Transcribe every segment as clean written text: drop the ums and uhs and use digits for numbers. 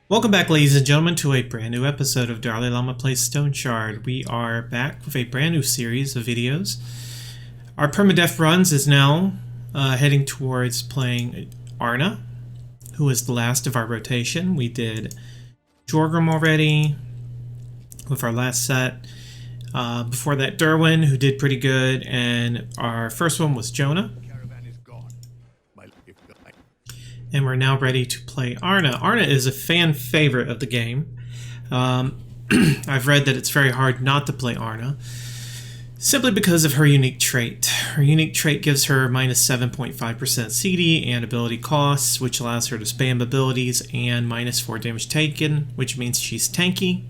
Welcome back, ladies and gentlemen, to a brand new episode of DarLeeLlama Plays Stoneshard. We are back with a brand new series of videos. Our Permadeath runs is now heading towards playing Arna, who is the last of our rotation. We did Jorgrim already with our last set. Before that, Derwin, who did pretty good, and our first one was Jonah. And we're now ready to play Arna. Arna is a fan favorite of the game. I've read that it's very hard not to play Arna, simply because of her unique trait. Her unique trait gives her minus 7.5% CD and ability costs, which allows her to spam abilities, and minus 4 damage taken, which means she's tanky,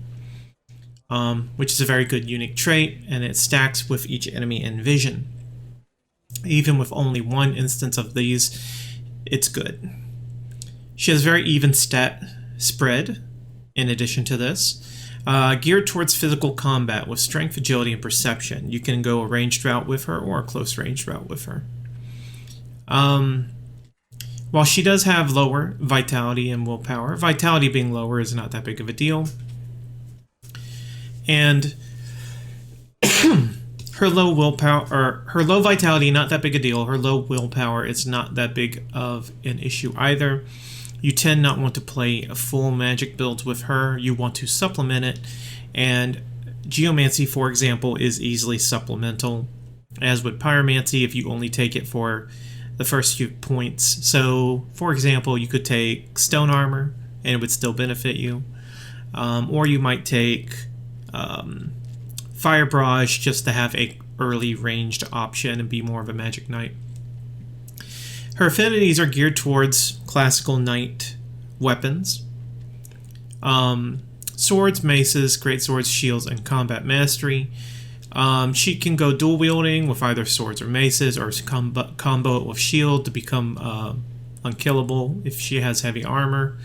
which is a very good unique trait, and it stacks with each enemy in vision. Even with only one instance of these, it's good. She has very even stat spread, in addition to this. Geared towards physical combat with strength, agility, and perception. You can go a ranged route with her or a close range route with her. While she does have lower vitality and willpower, vitality being lower is not that big of a deal. And her low willpower, or her low vitality, not that big a deal. Her low willpower is not that big of an issue either. You tend not want to play a full magic build with her. You want to supplement it, and Geomancy, for example, is easily supplemental, as would Pyromancy if you only take it for the first few points. So, for example, you could take Stone Armor, and it would still benefit you. Or you might take Fire Barrage just to have a early ranged option and be more of a Magic Knight. Her affinities are geared towards classical knight weapons. Swords, maces, greatswords, shields, and combat mastery. She can go dual wielding with either swords or maces, or combo it with shield to become unkillable if she has heavy armor.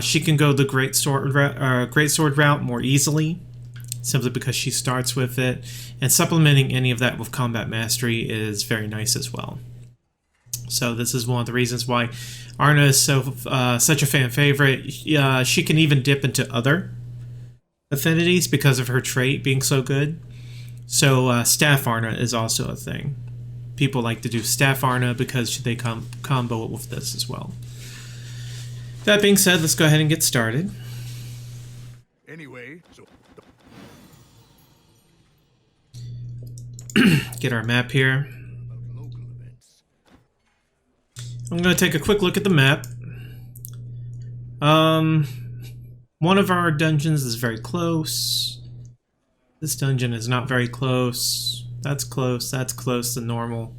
She can go the greatsword route more easily, simply because she starts with it, and supplementing any of that with combat mastery is very nice as well. So this is one of the reasons why Arna is such a fan favorite. She can even dip into other affinities because of her trait being so good. So Staff Arna is also a thing. People like to do Staff Arna because they combo it with this as well. That being said, let's go ahead and get started. Anyway, so get our map here. I'm going to take a quick look at the map. One of our dungeons is very close. This dungeon is not very close. That's close. That's close to normal.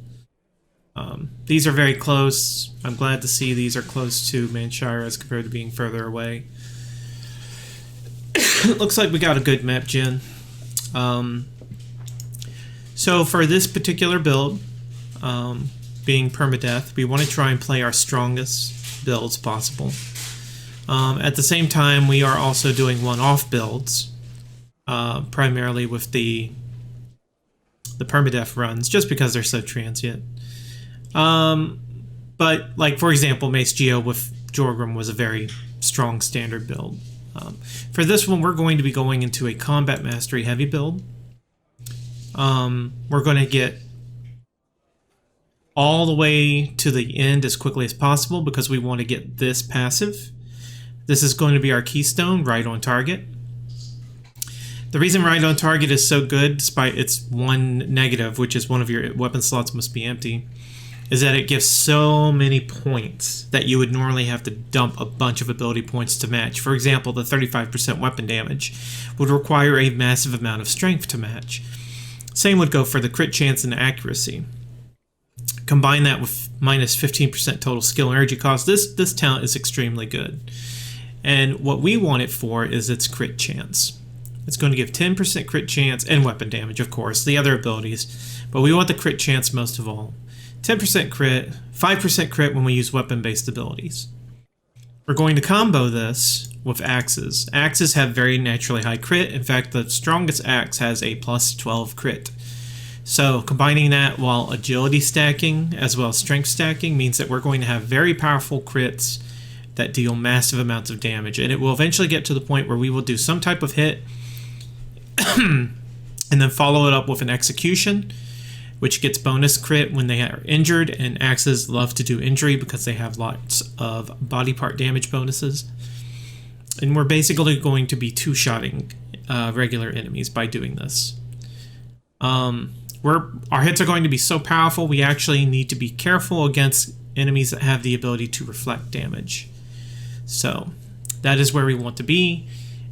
These are very close. I'm glad to see these are close to Manshire as compared to being further away. It looks like we got a good map gen. So for this particular build, being Permadeath, we want to try and play our strongest builds possible. At the same time, we are also doing one-off builds, primarily with the Permadeath runs, just because they're so transient. But, like, for example, Mace Geo with Jorgrim was a very strong standard build. For this one, we're going to be going into a combat mastery heavy build. We're going to get all the way to the end as quickly as possible because we want to get this passive. This is going to be our keystone, right on target. The reason right on target is so good, despite its one negative, which is one of your weapon slots must be empty, is that it gives so many points that you would normally have to dump a bunch of ability points to match. For example, the 35% weapon damage would require a massive amount of strength to match. Same would go for the crit chance and accuracy. Combine that with minus 15% total skill and energy cost. This talent is extremely good. And what we want it for is its crit chance. It's going to give 10% crit chance and weapon damage, of course, the other abilities. But we want the crit chance most of all. 10% crit, 5% crit when we use weapon-based abilities. We're going to combo this with axes. Axes have very naturally high crit. In fact, the strongest axe has a plus 12 crit. So combining that while agility stacking as well as strength stacking means that we're going to have very powerful crits that deal massive amounts of damage. And it will eventually get to the point where we will do some type of hit and then follow it up with an execution, which gets bonus crit when they are injured, and axes love to do injury because they have lots of body part damage bonuses. And we're basically going to be two-shotting regular enemies by doing this. Our hits are going to be so powerful, we actually need to be careful against enemies that have the ability to reflect damage. So that is where we want to be.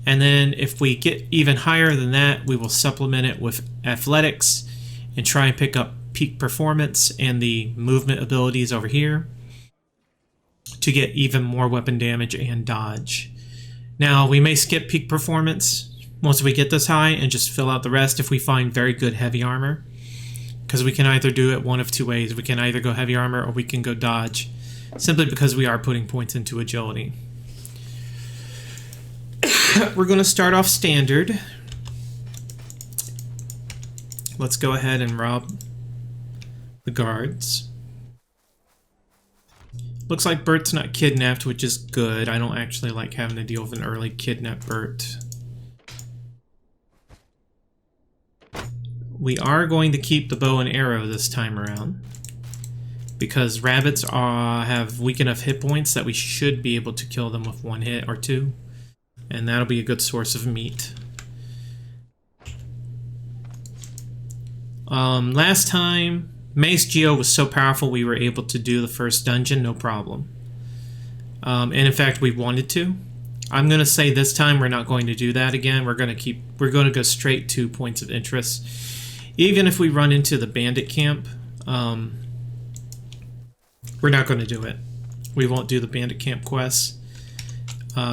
And then if we get even higher than that, we will supplement it with athletics and try and pick up peak performance and the movement abilities over here to get even more weapon damage and dodge. Now, we may skip peak performance once we get this high and just fill out the rest if we find very good heavy armor, because we can either do it one of two ways. We can either go heavy armor or we can go dodge, simply because we are putting points into agility. We're going to start off standard. Let's go ahead and rob the guards. Looks like Bert's not kidnapped, which is good. I don't actually like having to deal with an early kidnapped Bert. We are going to keep the bow and arrow this time around, because rabbits have weak enough hit points that we should be able to kill them with one hit or two, and that'll be a good source of meat. Last time, Mace Geo was so powerful we were able to do the first dungeon, no problem. And in fact, we wanted to. I'm going to say this time we're not going to do that again. We're going to go straight to points of interest. Even if we run into the bandit camp, we're not going to do it. We won't do the bandit camp quests,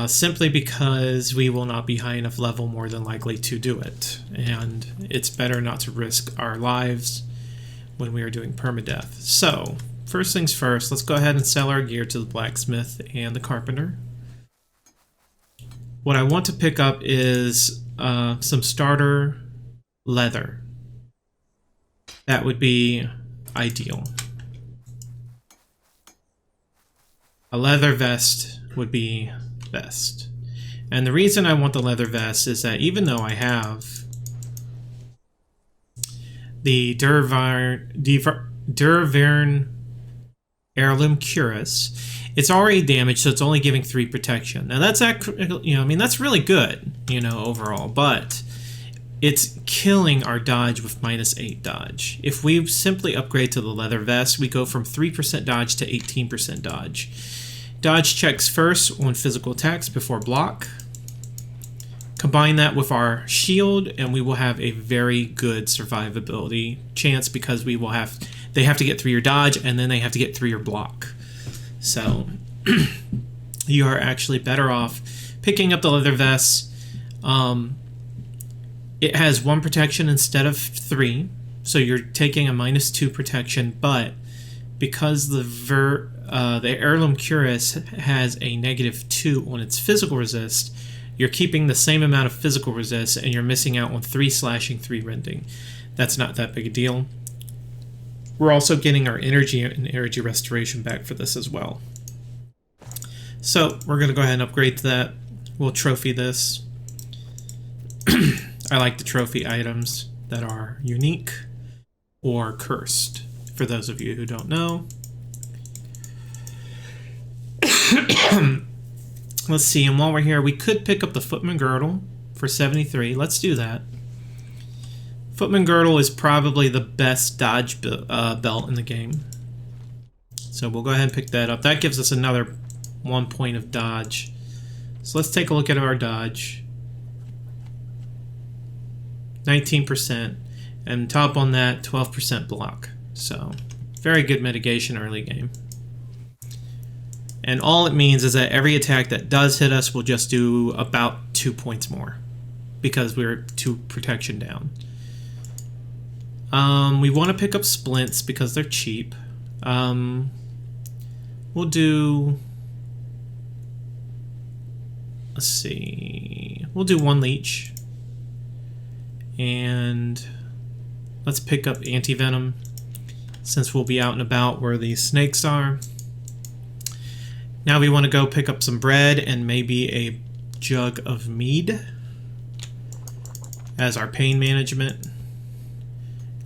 simply because we will not be high enough level more than likely to do it. And it's better not to risk our lives when we are doing permadeath. So, first things first, let's go ahead and sell our gear to the blacksmith and the carpenter. What I want to pick up is some starter leather. That would be ideal. A leather vest would be best. And the reason I want the leather vest is that even though I have the Durvern Heirloom Cuirass, it's already damaged, so it's only giving 3 protection. Now that's that's really good, overall, but it's killing our dodge with -8 dodge. If we simply upgrade to the leather vest, we go from 3% dodge to 18% dodge. Dodge checks first on physical attacks before block. Combine that with our shield, and we will have a very good survivability chance, because they have to get through your dodge, and then they have to get through your block. So you are actually better off picking up the leather vest. It has 1 protection instead of 3, so you're taking a -2 protection, but because the Heirloom Cuirass has a -2 on its physical resist, you're keeping the same amount of physical resist, and you're missing out on 3 slashing, 3 rending. That's not that big a deal. We're also getting our energy and energy restoration back for this as well. So we're going to go ahead and upgrade to that. We'll trophy this. I like the trophy items that are unique or cursed, for those of you who don't know. Let's see, and while we're here, we could pick up the Footman Girdle for 73. Let's do that. Footman Girdle is probably the best dodge belt in the game. So we'll go ahead and pick that up. That gives us another 1 point of dodge. So let's take a look at our dodge. 19%, and top on that, 12% block. So, very good mitigation early game. And all it means is that every attack that does hit us will just do about 2 points more, because we're 2 protection down. We want to pick up splints because they're cheap. We'll do... Let's see... We'll do 1 leech. And let's pick up anti-venom, since we'll be out and about where these snakes are. Now we want to go pick up some bread and maybe a jug of mead as our pain management,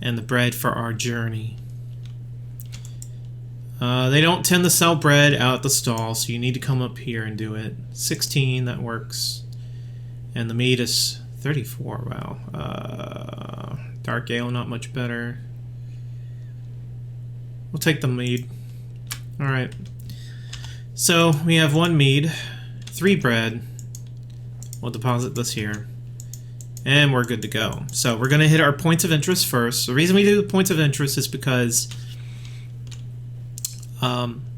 and the bread for our journey. They don't tend to sell bread out at the stall, so you need to come up here and do it. 16, that works. And the mead is 34, wow. Dark ale, not much better. We'll take the mead. Alright. So, we have 1 mead, 3 bread. We'll deposit this here. And we're good to go. So, we're going to hit our points of interest first. The reason we do the points of interest is because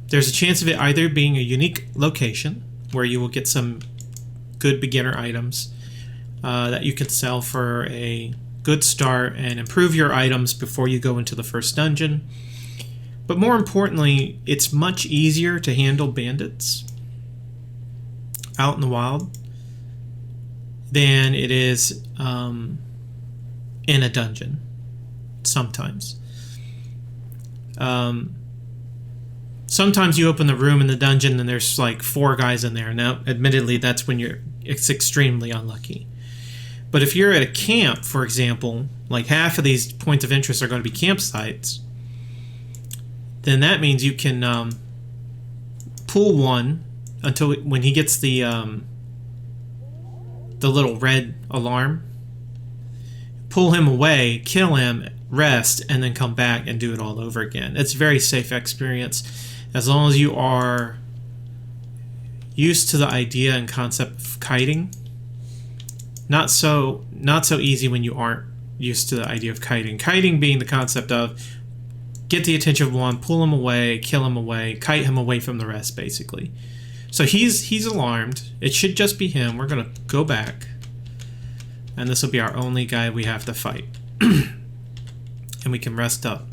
there's a chance of it either being a unique location where you will get some good beginner items that you can sell for a good start and improve your items before you go into the first dungeon. But more importantly, it's much easier to handle bandits out in the wild than it is in a dungeon sometimes. Sometimes you open the room in the dungeon and there's like 4 guys in there. Now, admittedly, that's when it's extremely unlucky. But if you're at a camp, for example, like half of these points of interest are going to be campsites, then that means you can pull one until when he gets the little red alarm, pull him away, kill him, rest, and then come back and do it all over again. It's a very safe experience. As long as you are used to the idea and concept of kiting. Not so easy when you aren't used to the idea of kiting. Kiting being the concept of get the attention of one, pull him away, kill him away, kite him away from the rest, basically. So he's alarmed. It should just be him. We're gonna go back, and this will be our only guy we have to fight, and we can rest up.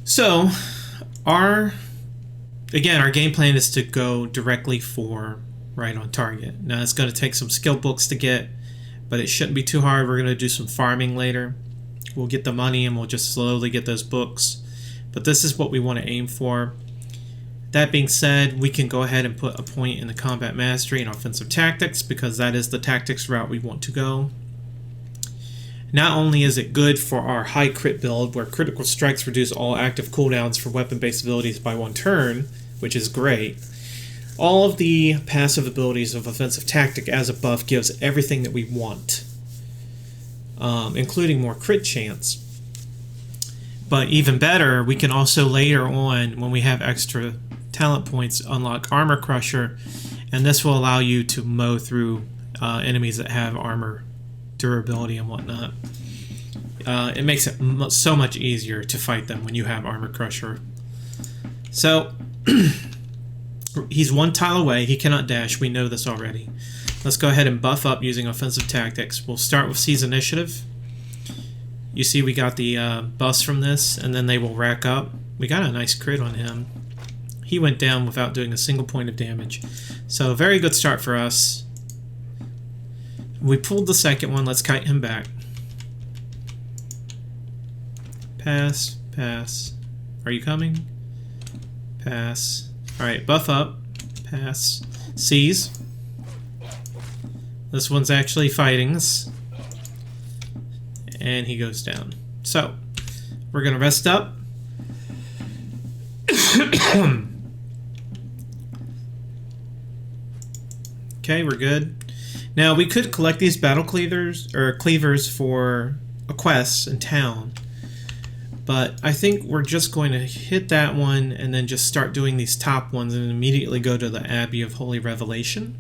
So our game plan is to go directly for right on target. Now it's going to take some skill books to get, but it shouldn't be too hard. We're going to do some farming later. We'll get the money and we'll just slowly get those books. But this is what we want to aim for. That being said, we can go ahead and put a point in the combat mastery and offensive tactics because that is the tactics route we want to go. Not only is it good for our high crit build, where critical strikes reduce all active cooldowns for weapon-based abilities by 1 turn, which is great. All of the passive abilities of offensive tactic as a buff gives everything that we want, including more crit chance. But even better, we can also later on, when we have extra talent points, unlock Armor Crusher, and this will allow you to mow through enemies that have armor durability and whatnot. It makes it so much easier to fight them when you have Armor Crusher. So he's 1 tile away. He cannot dash. We know this already. Let's go ahead and buff up using offensive tactics. We'll start with Seize Initiative. You see we got the buffs from this, and then they will rack up. We got a nice crit on him. He went down without doing a single point of damage. So very good start for us. We pulled the second one. Let's kite him back. Pass, pass. Are you coming? Pass. Alright, buff up. Pass. Seize. This one's actually fighting us. And he goes down. So, we're going to rest up. Okay, we're good. Now, we could collect these battle cleavers for a quest in town. But I think we're just going to hit that one and then just start doing these top ones and immediately go to the Abbey of Holy Revelation.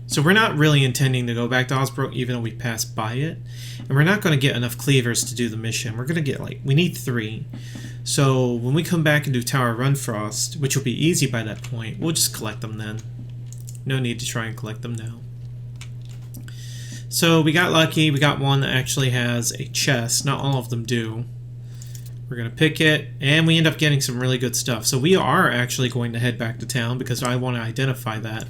So we're not really intending to go back to Osbrook even though we passed by it. And we're not going to get enough cleavers to do the mission. We're going to get we need 3. So when we come back and do Tower Runfrost, which will be easy by that point, we'll just collect them then. No need to try and collect them now. So we got lucky. We got one that actually has a chest. Not all of them do. We're going to pick it, and we end up getting some really good stuff. So we are actually going to head back to town because I want to identify that.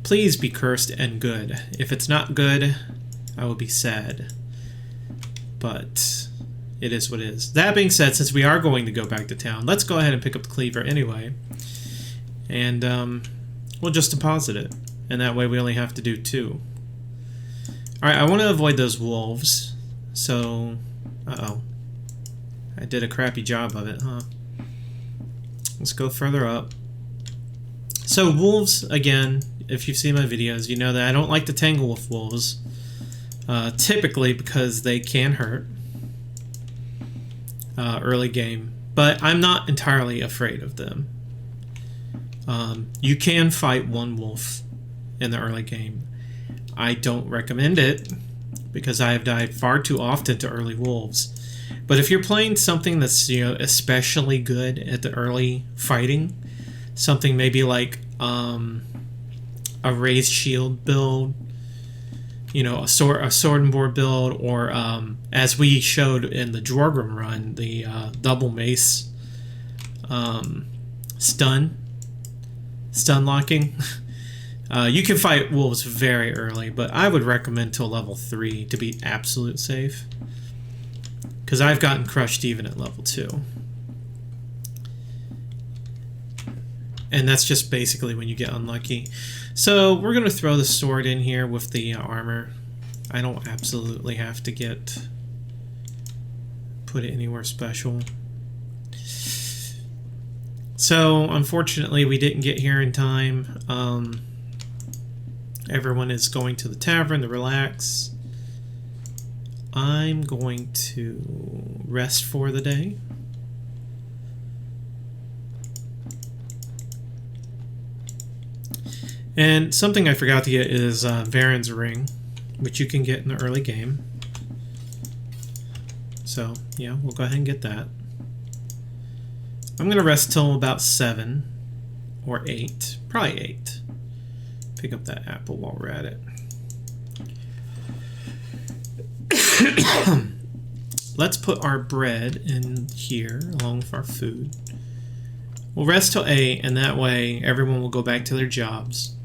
Please be cursed and good. If it's not good, I will be sad. But it is what it is. That being said, since we are going to go back to town, let's go ahead and pick up the cleaver anyway. And we'll just deposit it. And that way we only have to do 2. Alright, I want to avoid those wolves. So, uh-oh. I did a crappy job of it, huh? Let's go further up. So wolves, again, if you've seen my videos, you know that I don't like to tangle with wolves. Typically because they can hurt early game. But I'm not entirely afraid of them. You can fight one wolf in the early game. I don't recommend it because I have died far too often to early wolves. But if you're playing something that's, you know, especially good at the early fighting, something maybe like a raised shield build, you know, a sword and board build, or as we showed in the Jorgrim run, the double mace stun locking. You can fight wolves very early, but I would recommend till level 3 to be absolute safe. Because I've gotten crushed even at level 2. And that's just basically when you get unlucky. So we're going to throw the sword in here with the armor. I don't absolutely have to put it anywhere special. So unfortunately we didn't get here in time. Everyone is going to the tavern to relax. I'm going to rest for the day. And something I forgot to get is Varen's Ring, which you can get in the early game. So, yeah, we'll go ahead and get that. I'm going to rest till about 7 or 8. Probably 8. Pick up that apple while we're at it. Let's put our bread in here along with our food. We'll rest till 8, and that way everyone will go back to their jobs.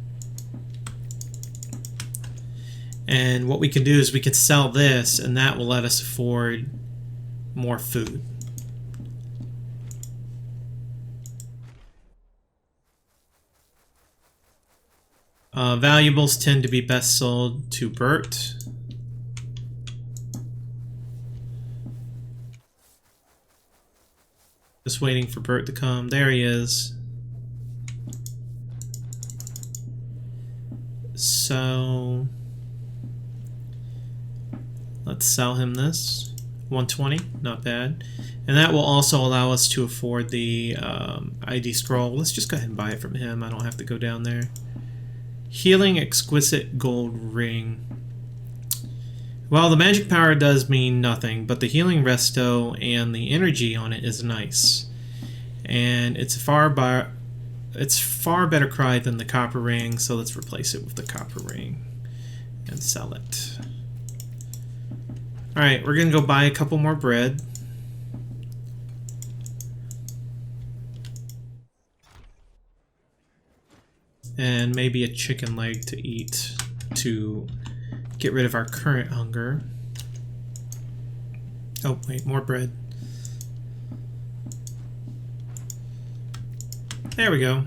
And what we can do is we can sell this, and that will let us afford more food. Valuables tend to be best sold to Bert. Just waiting for Bert to come. There he is. So let's sell him this. 120, not bad. And that will also allow us to afford the ID scroll. Let's just go ahead and buy it from him. I don't have to go down there. Healing Exquisite Gold Ring. Well, the magic power does mean nothing, but the healing resto and the energy on it is nice. And it's far better cry than the copper ring, so let's replace it with the copper ring and sell it. Alright, we're going to go buy a couple more bread. And maybe a chicken leg to eat to get rid of our current hunger. Oh, wait, more bread. There we go.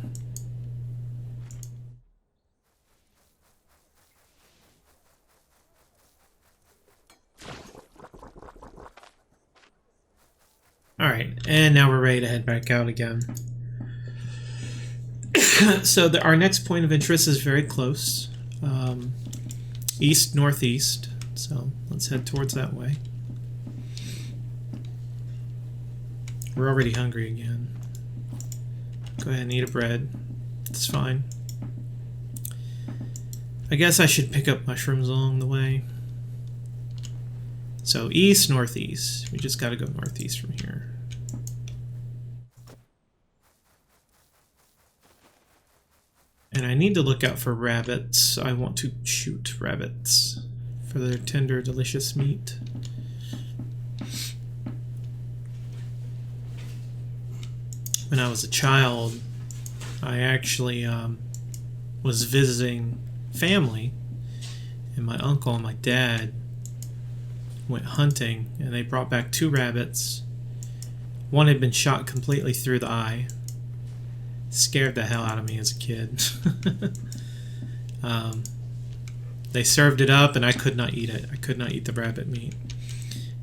Alright, and now we're ready to head back out again. So our next point of interest is very close. East-northeast. So let's head towards that way. We're already hungry again. Go ahead and eat a bread. It's fine. I guess I should pick up mushrooms along the way. So east-northeast. We just gotta go northeast from here. And I need to look out for rabbits. I want to shoot rabbits for their tender, delicious meat. When I was a child, I actually was visiting family, and my uncle and my dad went hunting, and they brought back 2 rabbits. One had been shot completely through the eye. Scared the hell out of me as a kid. They served it up and I could not eat it. I could not eat the rabbit meat.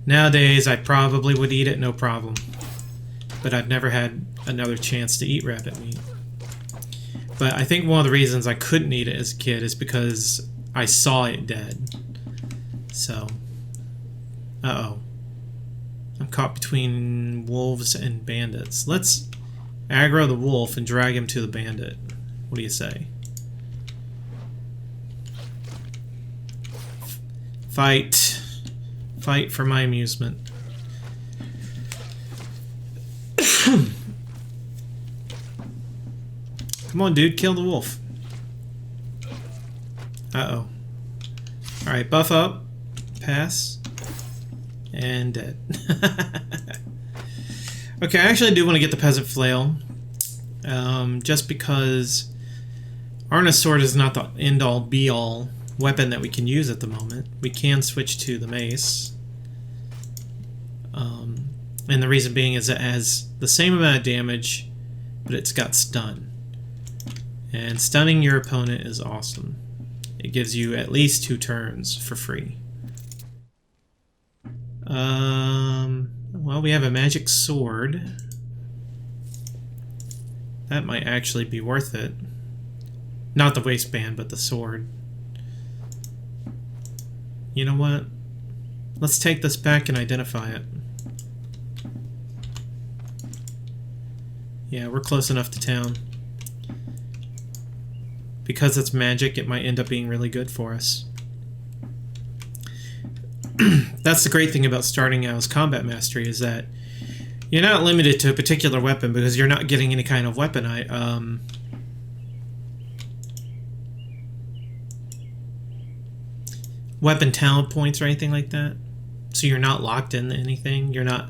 Nowadays, I probably would eat it, no problem. But I've never had another chance to eat rabbit meat. But I think one of the reasons I couldn't eat it as a kid is because I saw it dead. So, uh-oh. I'm caught between wolves and bandits. Let's aggro the wolf and drag him to the bandit. What do you say? Fight. Fight for my amusement. Come on, dude. Kill the wolf. Uh-oh. Alright, buff up. Pass. And dead. Okay, I actually do want to get the Peasant Flail. Just because Arna's sword is not the end-all, be-all weapon that we can use at the moment. We can switch to the mace. And the reason being is it has the same amount of damage, but it's got stun. And stunning your opponent is awesome. It gives you at least 2 turns for free. Well, we have a magic sword. That might actually be worth it. Not the waistband, but the sword. You know what? Let's take this back and identify it. Yeah, we're close enough to town. Because it's magic, it might end up being really good for us. That's the great thing about starting out as combat mastery, is that you're not limited to a particular weapon because you're not getting any kind of weapon. Weapon talent points or anything like that. So you're not locked into anything. You're not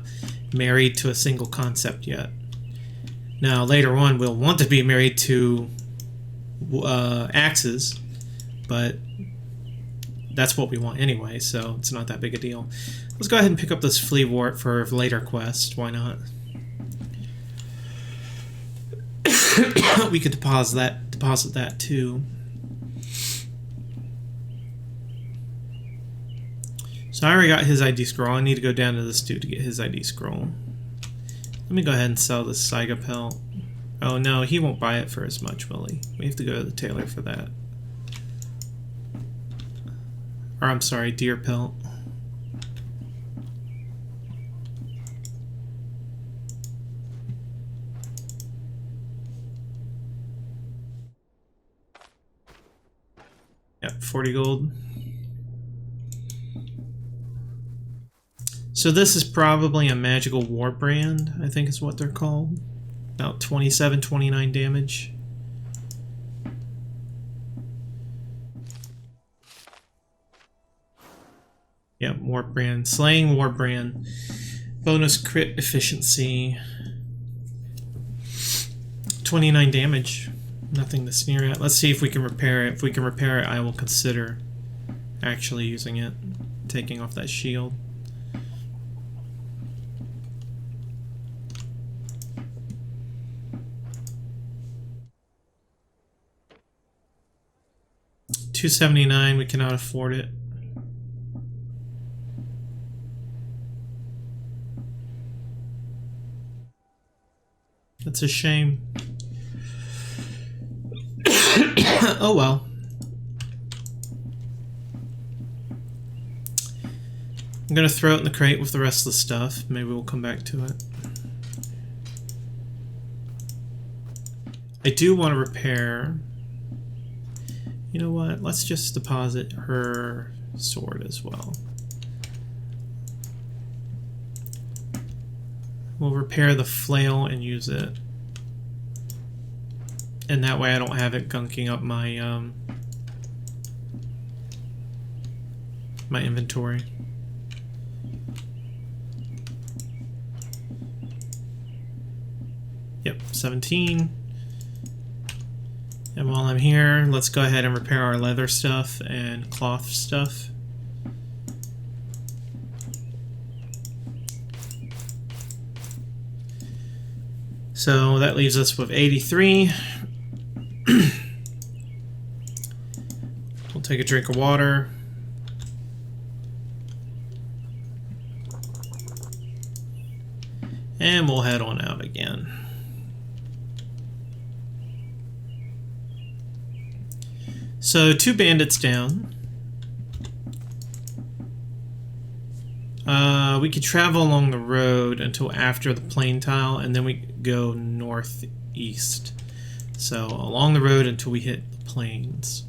married to a single concept yet. Now, later on, we'll want to be married to axes, but that's what we want anyway, so it's not that big a deal. Let's go ahead and pick up this flea wart for later quest. Why not? We could deposit that too. So I already got his ID scroll. I need to go down to this dude to get his ID scroll. Let me go ahead and sell this Saiga pelt. Oh no, he won't buy it for as much, will he? We have to go to the tailor for that. Or I'm sorry, deer pelt. Yep, 40 gold. So this is probably a magical war brand, I think is what they're called. About 27, 29 damage. Yeah, war brand. Slaying war brand. Bonus crit efficiency. 29 damage. Nothing to sneer at. Let's see if we can repair it. If we can repair it, I will consider actually using it. Taking off that shield. $279, we cannot afford it. That's a shame. Oh well. I'm gonna throw it in the crate with the rest of the stuff. Maybe we'll come back to it. I do want to repair. You know what? Let's just deposit her sword as well. We'll repair the flail and use it. And that way I don't have it gunking up my my inventory. Yep, 17. And while I'm here, let's go ahead and repair our leather stuff and cloth stuff. So that leaves us with 83. We'll take a drink of water. And we'll head on out again. So 2 bandits down. We could travel along the road until after the plain tile, and then we go northeast. So along the road until we hit the plains.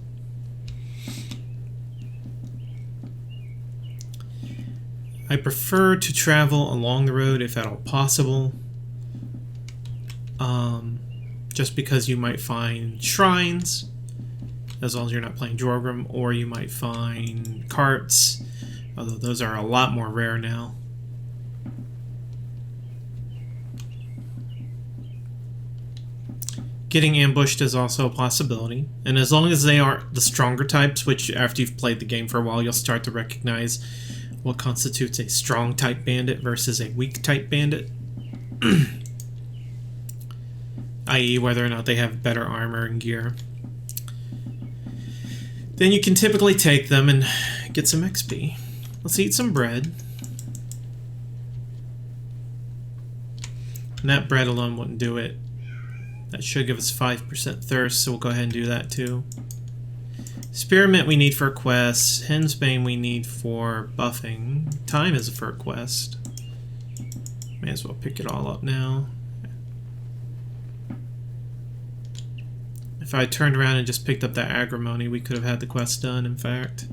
I prefer to travel along the road if at all possible. Just because you might find shrines, as long as you're not playing Jorgrim, or you might find carts, although those are a lot more rare now. Getting ambushed is also a possibility, and as long as they aren't the stronger types, which after you've played the game for a while you'll start to recognize what constitutes a strong type bandit versus a weak type bandit. I.e. whether or not they have better armor and gear. Then you can typically take them and get some XP. Let's eat some bread. And that bread alone wouldn't do it. That should give us 5% thirst, so we'll go ahead and do that too. Spearmint we need for a quest. Hensbane we need for buffing. Time is for a quest. May as well pick it all up now. If I turned around and just picked up that agrimony, we could have had the quest done, in fact.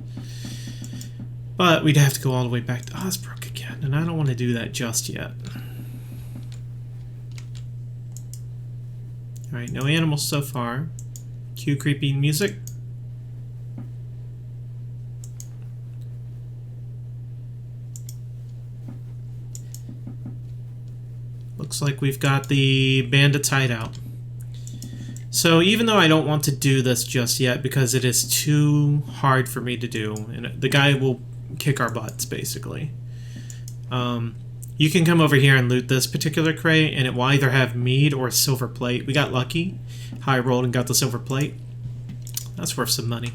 But we'd have to go all the way back to Osbrook again, and I don't want to do that just yet. Alright, no animals so far. Cue creepy music. Looks like we've got the bandits hideout. So even though I don't want to do this just yet because it is too hard for me to do, and the guy will kick our butts basically. You can come over here and loot this particular crate, and it will either have mead or a silver plate. We got lucky. High rolled and got the silver plate. That's worth some money.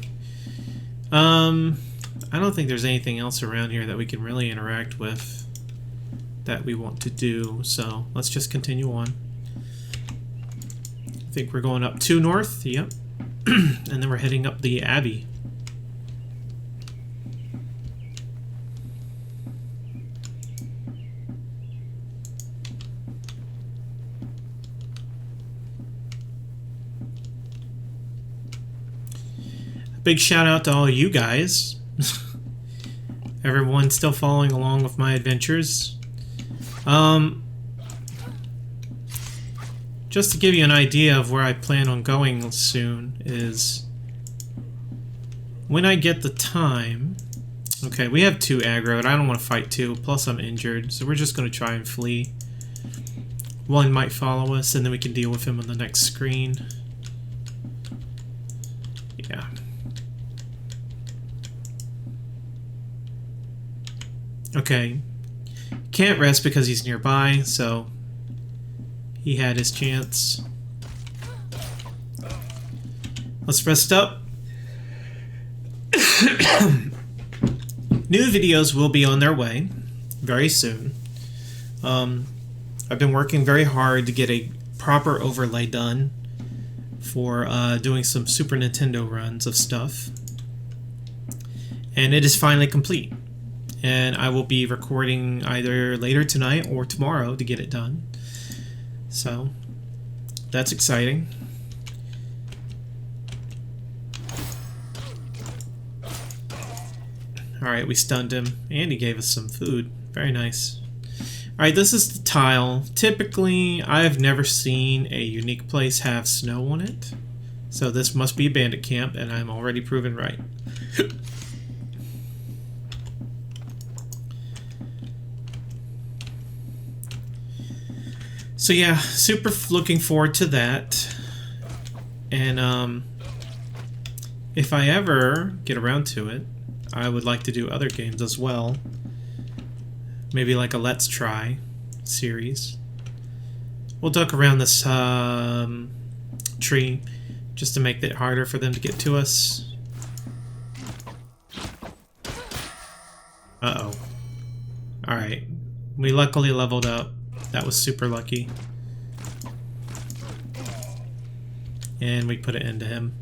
I don't think there's anything else around here that we can really interact with that we want to do, so let's just continue on. I think we're going up 2 north, yep. And then we're heading up the Abbey. Big shout out to all you guys. Everyone still following along with my adventures. Just to give you an idea of where I plan on going soon is when I get the time. Okay, we have 2 aggro, and I don't want to fight 2, plus I'm injured, so we're just going to try and flee. 1 might follow us, and then we can deal with him on the next screen. Yeah. Okay. Can't rest because he's nearby, so he had his chance. Let's rest up. New videos will be on their way very soon. I've been working very hard to get a proper overlay done for doing some Super Nintendo runs of stuff. And it is finally complete. And I will be recording either later tonight or tomorrow to get it done. So, that's exciting. Alright, we stunned him, and he gave us some food. Very nice. Alright, this is the tile. Typically, I've never seen a unique place have snow on it. So this must be a bandit camp, and I'm already proven right. So yeah, super looking forward to that. And if I ever get around to it, I would like to do other games as well. Maybe like a Let's Try series. We'll duck around this tree just to make it harder for them to get to us. Uh-oh. Alright. We luckily leveled up. That was super lucky. And we put it into him.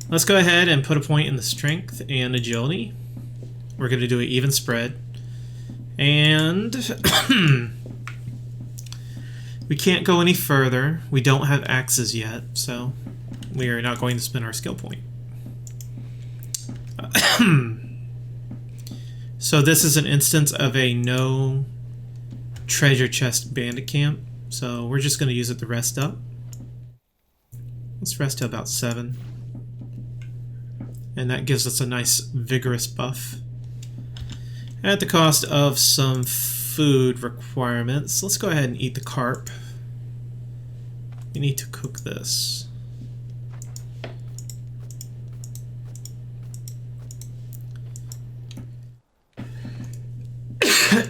Let's go ahead and put a point in the strength and agility. We're going to do an even spread. And we can't go any further. We don't have axes yet, so we are not going to spend our skill point. So this is an instance of a no treasure chest bandit camp. So we're just going to use it to rest up. Let's rest to about 7. And that gives us a nice vigorous buff. At the cost of some food requirements, let's go ahead and eat the carp. We need to cook this.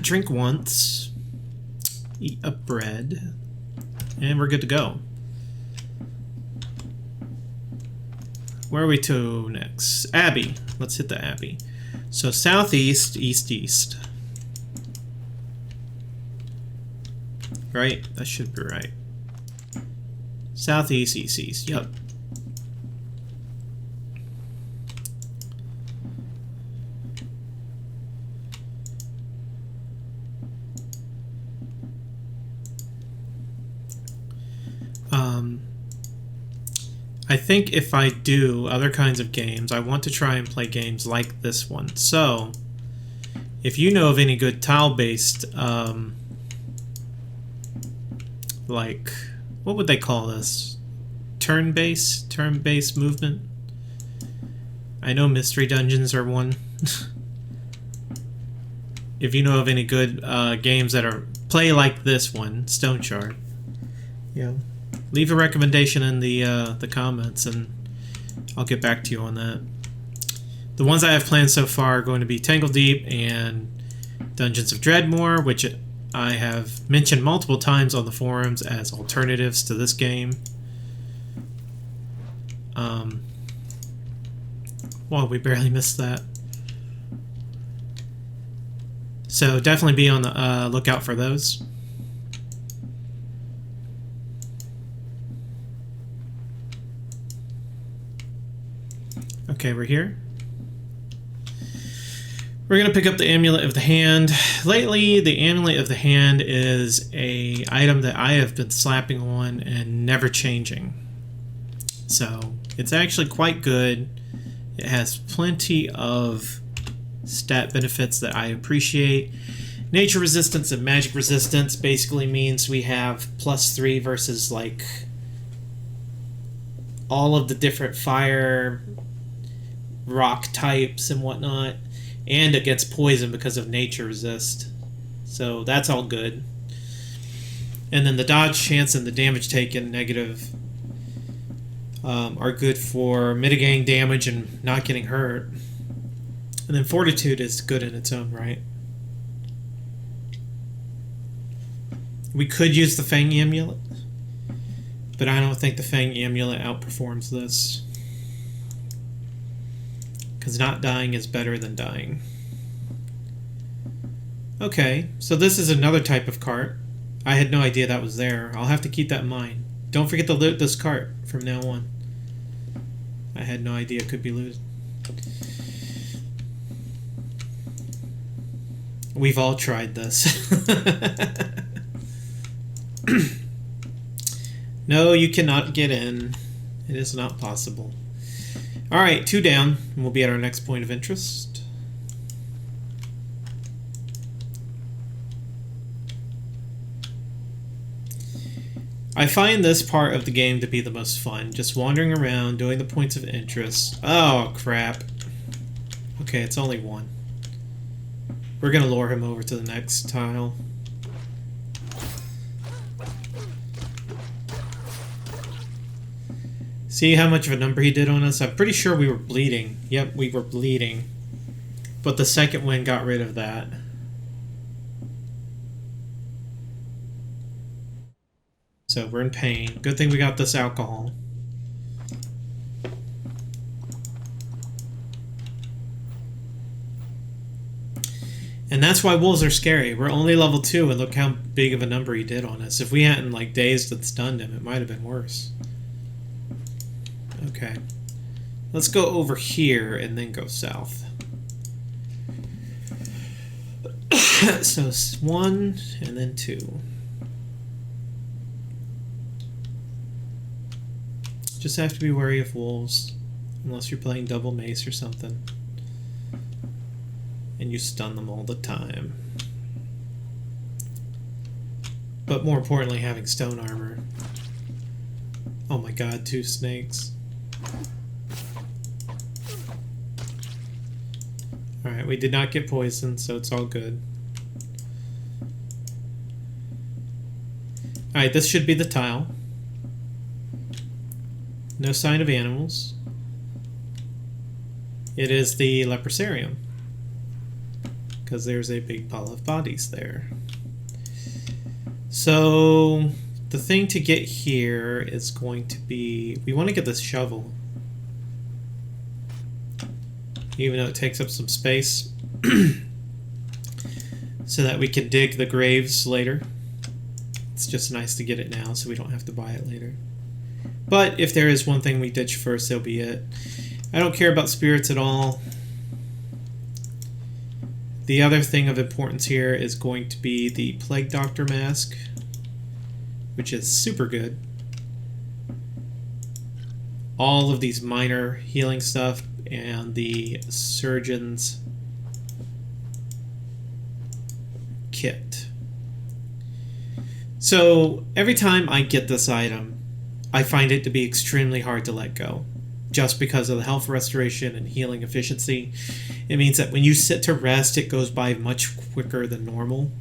Drink once. Eat a bread. And we're good to go. Where are we to next? Abbey. Let's hit the Abbey. So southeast, east, east. Right? That should be right. Southeast, east, east. Yep. I think if I do other kinds of games, I want to try and play games like this one. So, if you know of any good tile-based, like, what would they call this? Turn-based movement? I know Mystery Dungeons are one. If you know of any good games that are play like this one, Stoneshard, yeah. Leave a recommendation in the comments, and I'll get back to you on that. The ones I have planned so far are going to be Tangle Deep and Dungeons of Dreadmore, which I have mentioned multiple times on the forums as alternatives to this game. Well, we barely missed that. So definitely be on the lookout for those. Okay, we're here. We're going to pick up the Amulet of the Hand. Lately, the Amulet of the Hand is an item that I have been slapping on and never changing. So, it's actually quite good. It has plenty of stat benefits that I appreciate. Nature resistance and magic resistance basically means we have +3 versus like all of the different fire, rock types and whatnot, and against poison because of nature resist. So that's all good. And then the dodge chance and the damage taken negative are good for mitigating damage and not getting hurt. And then fortitude is good in its own right. We could use the Fang Amulet, but I don't think the Fang Amulet outperforms this. Because not dying is better than dying. Okay, so this is another type of cart. I had no idea that was there. I'll have to keep that in mind. Don't forget to loot this cart from now on. I had no idea it could be looted. We've all tried this. No, you cannot get in. It is not possible. Alright, 2 down, and we'll be at our next point of interest. I find this part of the game to be the most fun, just wandering around, doing the points of interest. Oh, crap. Okay, it's only 1. We're gonna lure him over to the next tile. See how much of a number he did on us? I'm pretty sure we were bleeding. Yep, we were bleeding. But the second wind got rid of that. So we're in pain. Good thing we got this alcohol. And that's why wolves are scary. We're only level 2, and look how big of a number he did on us. If we hadn't, like, dazed and stunned him, it might have been worse. Okay. Let's go over here and then go south. So 1 and then 2. Just have to be wary of wolves, unless you're playing double mace or something. And you stun them all the time. But more importantly, having stone armor. Oh my god, 2 snakes. Alright, we did not get poisoned, so it's all good. Alright, this should be the tile. No sign of animals. It is the leprosarium, because there's a big pile of bodies there. So the thing to get here is going to be, we want to get this shovel, even though it takes up some space, so that we can dig the graves later. It's just nice to get it now so we don't have to buy it later. But if there is one thing we ditch first, that'll be it. I don't care about spirits at all. The other thing of importance here is going to be the Plague Doctor mask, which is super good. All of these minor healing stuff and the Surgeon's kit. So every time I get this item, I find it to be extremely hard to let go, just because of the health restoration and healing efficiency. It means that when you sit to rest, it goes by much quicker than normal,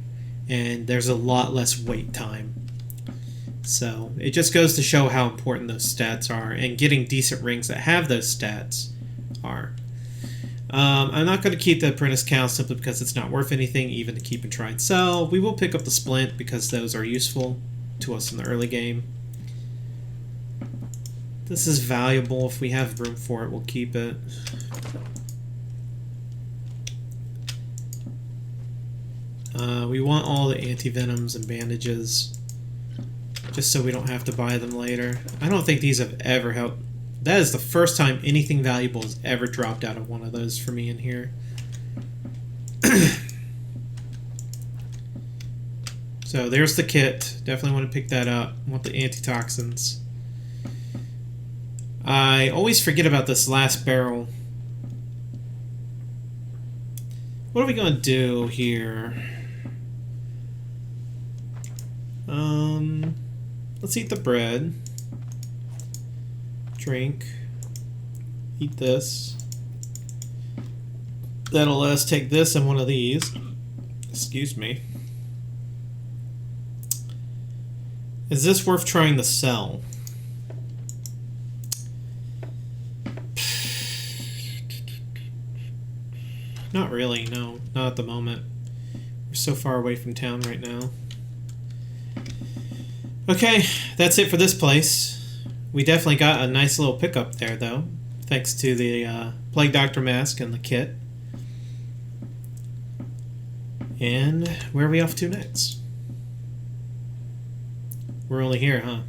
and there's a lot less wait time. So it just goes to show how important those stats are, and getting decent rings that have those stats are. I'm not going to keep the apprentice count simply because it's not worth anything, even to keep and try and sell. We will pick up the splint because those are useful to us in the early game. This is valuable. If we have room for it, we'll keep it. We want all the anti-venoms and bandages, just so we don't have to buy them later. I don't think these have ever helped. That is the first time anything valuable has ever dropped out of one of those for me in here. So there's the kit. Definitely want to pick that up. Want the antitoxins. I always forget about this last barrel. What are we going to do here? Let's eat the bread. Drink. Eat this. That'll let us take this and one of these. Excuse me. Is this worth trying to sell? Not really, no. Not at the moment. We're so far away from town right now. Okay, that's it for this place. We definitely got a nice little pickup there, though. Thanks to the Plague Doctor mask and the kit. And where are we off to next? We're only here, huh?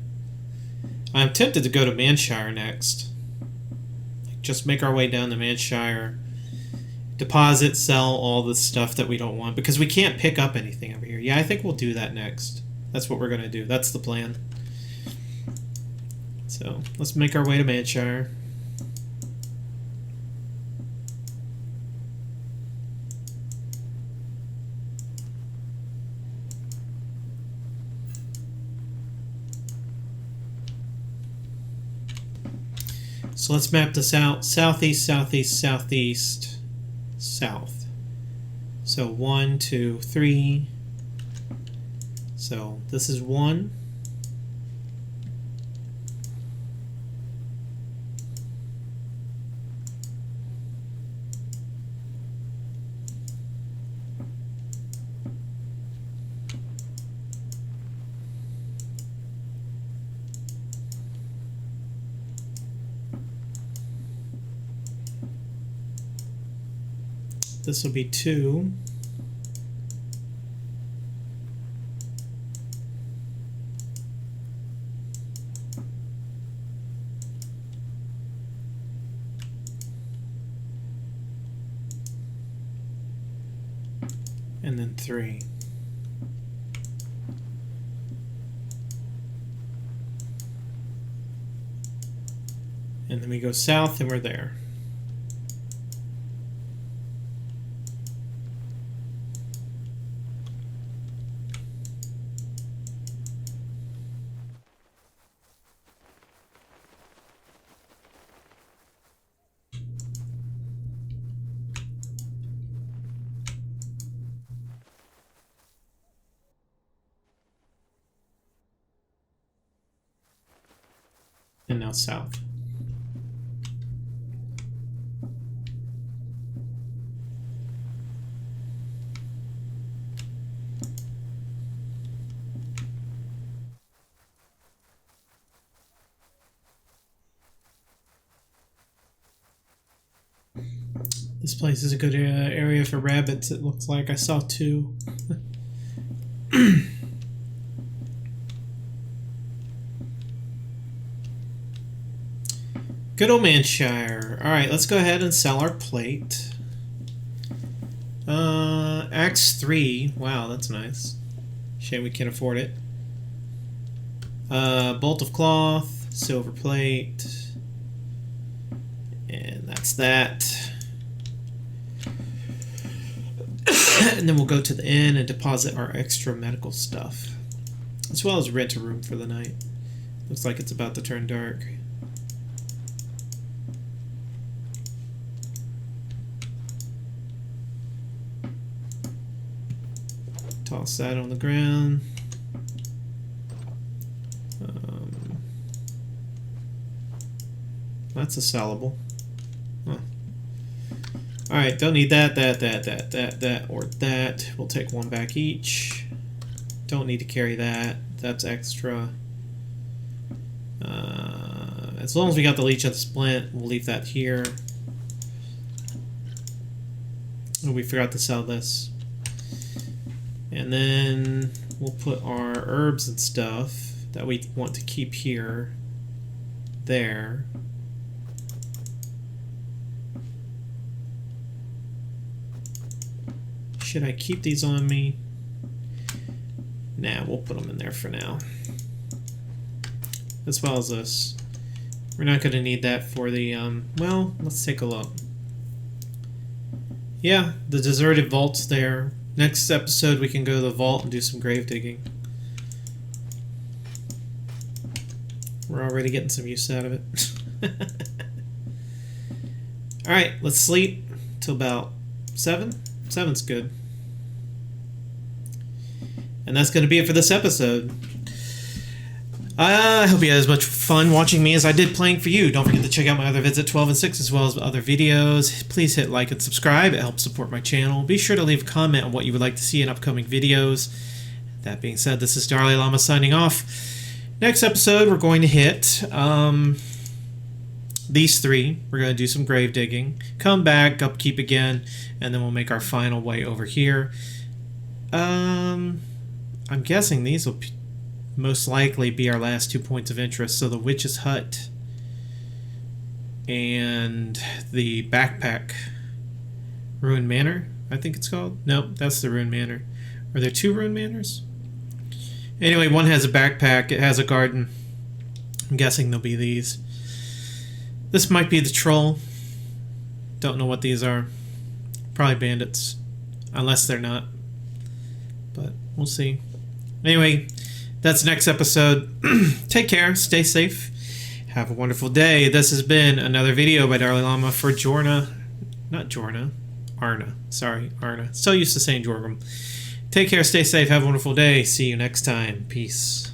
I'm tempted to go to Manshire next. Just make our way down to Manshire. Deposit, sell all the stuff that we don't want, because we can't pick up anything over here. Yeah, I think we'll do that next. That's what we're going to do. That's the plan. So, let's make our way to Manshire. So let's map this out. Southeast, southeast, southeast, south. So 1, 2, 3. So this is 1. This will be 2. And then 3. And then we go south and we're there. And now south. This place is a good area for rabbits, it looks like. I saw 2. Good old Manshire. Alright, let's go ahead and sell our plate. Axe 3. Wow, that's nice. Shame we can't afford it. Bolt of cloth, silver plate. And that's that. And then we'll go to the inn and deposit our extra medical stuff. As well as rent a room for the night. Looks like it's about to turn dark. Toss that on the ground. That's a sellable. Huh. Alright, don't need that, or that. We'll take 1 back each. Don't need to carry that. That's extra. As long as we got the leech and the splint, we'll leave that here. Oh, we forgot to sell this. And then we'll put our herbs and stuff that we want to keep here, there. Should I keep these on me? Nah, we'll put them in there for now. As well as this. We're not going to need that for the, well, let's take a look. Yeah, the deserted vault's there. Next episode we can go to the vault and do some grave digging. We're already getting some use out of it. Alright, let's sleep till about 7. 7's good. And that's going to be it for this episode. I hope you had as much fun watching me as I did playing for you. Don't forget to check out my other vids at 12 and 6 as well as other videos. Please hit like and subscribe. It helps support my channel. Be sure to leave a comment on what you would like to see in upcoming videos. That being said, this is DarLeeLlama signing off. Next episode, we're going to hit these 3. We're going to do some grave digging. Come back, upkeep again, and then we'll make our final way over here. I'm guessing these will most likely be our last 2 points of interest. So the Witch's Hut and the Backpack. Ruined Manor, I think it's called. Nope, that's the Ruined Manor. Are there 2 Ruined Manors? Anyway, one has a backpack, it has a garden. I'm guessing they'll be these. This might be the troll. Don't know what these are. Probably bandits. Unless they're not. But we'll see. Anyway, that's next episode. Take care, stay safe, have a wonderful day. This has been another video by DarLeeLlama for Arna. Sorry, Arna. So used to saying Jorgum. Take care, stay safe, have a wonderful day. See you next time. Peace.